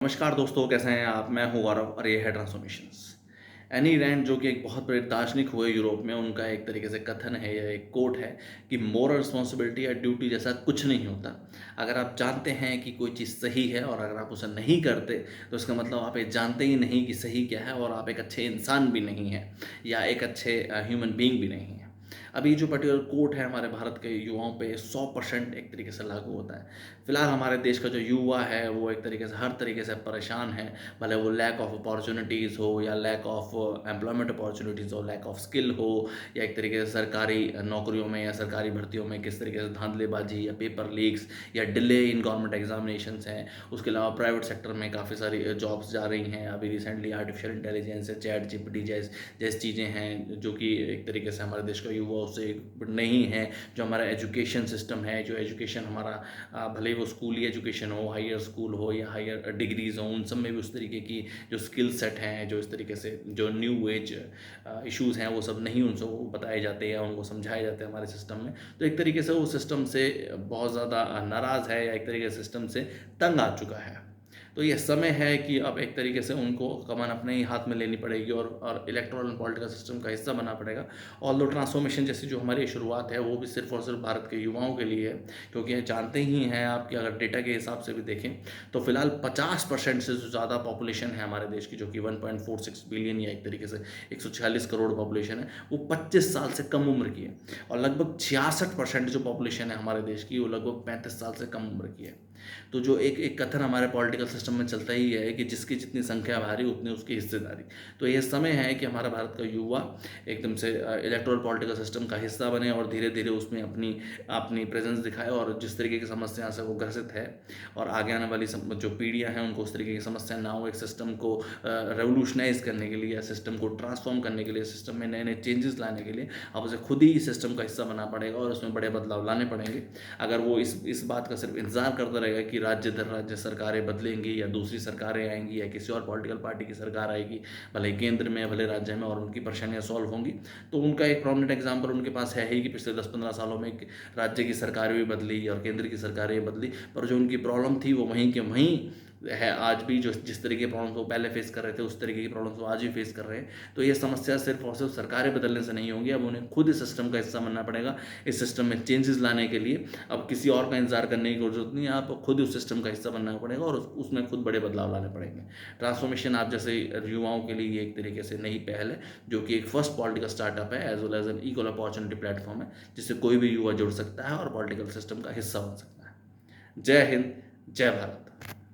नमस्कार दोस्तों, कैसे हैं आप? मैं हूँ गौरव और ये है ट्रांसफॉर्मेशंस। एनी रैंड जो कि एक बहुत बड़े दार्शनिक हुए यूरोप में, उनका एक तरीके से कथन है या एक कोट है कि मोरल रिस्पॉन्सिबिलिटी या ड्यूटी जैसा कुछ नहीं होता। अगर आप जानते हैं कि कोई चीज़ सही है और अगर आप उसे नहीं करते तो इसका मतलब आप ये जानते ही नहीं कि सही क्या है और आप एक अच्छे इंसान भी नहीं हैं या एक अच्छे ह्यूमन बीइंग भी नहीं हैं। अभी जो पर्टिकुलर कोट है हमारे भारत के युवाओं पे 100% एक तरीके से लागू होता है। फिलहाल हमारे देश का जो युवा है वो एक तरीके से हर तरीके से परेशान है, भले वो लैक ऑफ अपॉर्चुनिटीज़ हो या लैक ऑफ एम्प्लॉयमेंट अपॉर्चुनिटीज़ हो, लैक ऑफ स्किल हो, या एक तरीके से सरकारी नौकरियों में या सरकारी भर्तियों में किस तरीके से धांधलेबाजी या पेपर लीक्स या डिले इन गवर्नमेंट एग्जामिनेशंस हैं। उसके अलावा प्राइवेट सेक्टर में काफ़ी सारी जॉब्स जा रही हैं। अभी रिसेंटली आर्टिफिशियल इंटेलिजेंस या चैट जीपीटी जैसी चीज़ें हैं जो कि एक तरीके से हमारे देश का युवा उससे नहीं है। जो हमारा एजुकेशन सिस्टम है, जो एजुकेशन हमारा भले ही वो स्कूली एजुकेशन हो, हायर स्कूल हो या हायर डिग्रीज़ हो, उन सब में भी उस तरीके की जो स्किल सेट हैं, जो इस तरीके से जो न्यू एज इश्यूज़ हैं वो सब नहीं उनसे वो बताए जाते या उनको समझाए जाते हैं हमारे सिस्टम में। तो एक तरीके से वो सिस्टम से बहुत ज़्यादा नाराज़ है या एक तरीके से सिस्टम से तंग आ चुका है। तो ये समय है कि अब एक तरीके से उनको कमान अपने ही हाथ में लेनी पड़ेगी और इलेक्टोरल एंड पॉलिटिकल सिस्टम का हिस्सा बनना पड़ेगा। ऑल्दो ट्रांसफॉर्मेशन जैसी जो हमारी शुरुआत है वो भी सिर्फ और सिर्फ भारत के युवाओं के लिए है, क्योंकि ये जानते ही हैं आप कि अगर डेटा के हिसाब से भी देखें तो फिलहाल 50% से जो ज़्यादा पॉपुलेशन है हमारे देश की, जो कि 1.46 बिलियन या एक तरीके से 146 करोड़ पॉपुलेशन है, वो 25 साल से कम उम्र की है। और लगभग 66% जो पॉपुलेशन है हमारे देश की वो लगभग 35 साल से कम उम्र की है। तो जो एक एक कथन हमारे पॉलिटिकल सिस्टम में चलता ही है कि जिसकी जितनी संख्या भारी उतनी उसकी हिस्सेदारी। तो ये समय है कि हमारा भारत का युवा एकदम से इलेक्टोरल पॉलिटिकल सिस्टम का हिस्सा बने और धीरे धीरे उसमें अपनी अपनी प्रेजेंस दिखाए, और जिस तरीके की समस्या से वो ग्रसित है और आगे आने वाली जो पीढ़ियाँ हैं उनको उस तरीके की समस्या ना हो। एक सिस्टम को रेवोल्यूशनाइज करने के लिए या सिस्टम को ट्रांसफॉर्म करने के लिए, सिस्टम में नए नए चेंजेस लाने के लिए अब उसे खुद ही सिस्टम का हिस्सा बनना पड़ेगा और उसमें बड़े बदलाव लाने पड़ेंगे। अगर वो इस बात का सिर्फ इंतजार करता रहेगा कि राज्य दर राज्य सरकारें बदलेंगी या दूसरी सरकारें आएंगी या किसी और पॉलिटिकल पार्टी की सरकार आएगी, भले केंद्र में भले राज्य में, और उनकी परेशानियां सॉल्व होंगी, तो उनका एक प्रोमिनेंट एग्जाम्पल उनके पास है ही कि पिछले 10-15 सालों में राज्य की सरकारें भी बदली और केंद्र की सरकारें बदली, पर जो उनकी प्रॉब्लम थी वो वहीं के वहीं है आज भी। जो जिस तरीके की प्रॉब्लम्स वो पहले फेस कर रहे थे उस तरीके की प्रॉब्लम्स वो आज भी फेस कर रहे हैं। तो ये समस्या सिर्फ और सिर्फ सरकारें बदलने से नहीं होंगी, अब उन्हें खुद इस सिस्टम का हिस्सा बनना पड़ेगा। इस सिस्टम में चेंजेस लाने के लिए अब किसी और का इंतजार करने की जरूरत नहीं है, आप खुद उस सिस्टम का हिस्सा बनना पड़ेगा और उसमें खुद बड़े बदलाव लाने पड़ेंगे। ट्रांसफॉर्मेशन आप जैसे युवाओं के लिए एक तरीके से नई पहल है, जो कि एक फर्स्ट पॉलिटिकल स्टार्टअप है as well as an equal opportunity platform है, जिससे कोई भी युवा जुड़ सकता है और पॉलिटिकल सिस्टम का हिस्सा बन सकता है। जय हिंद, जय भारत।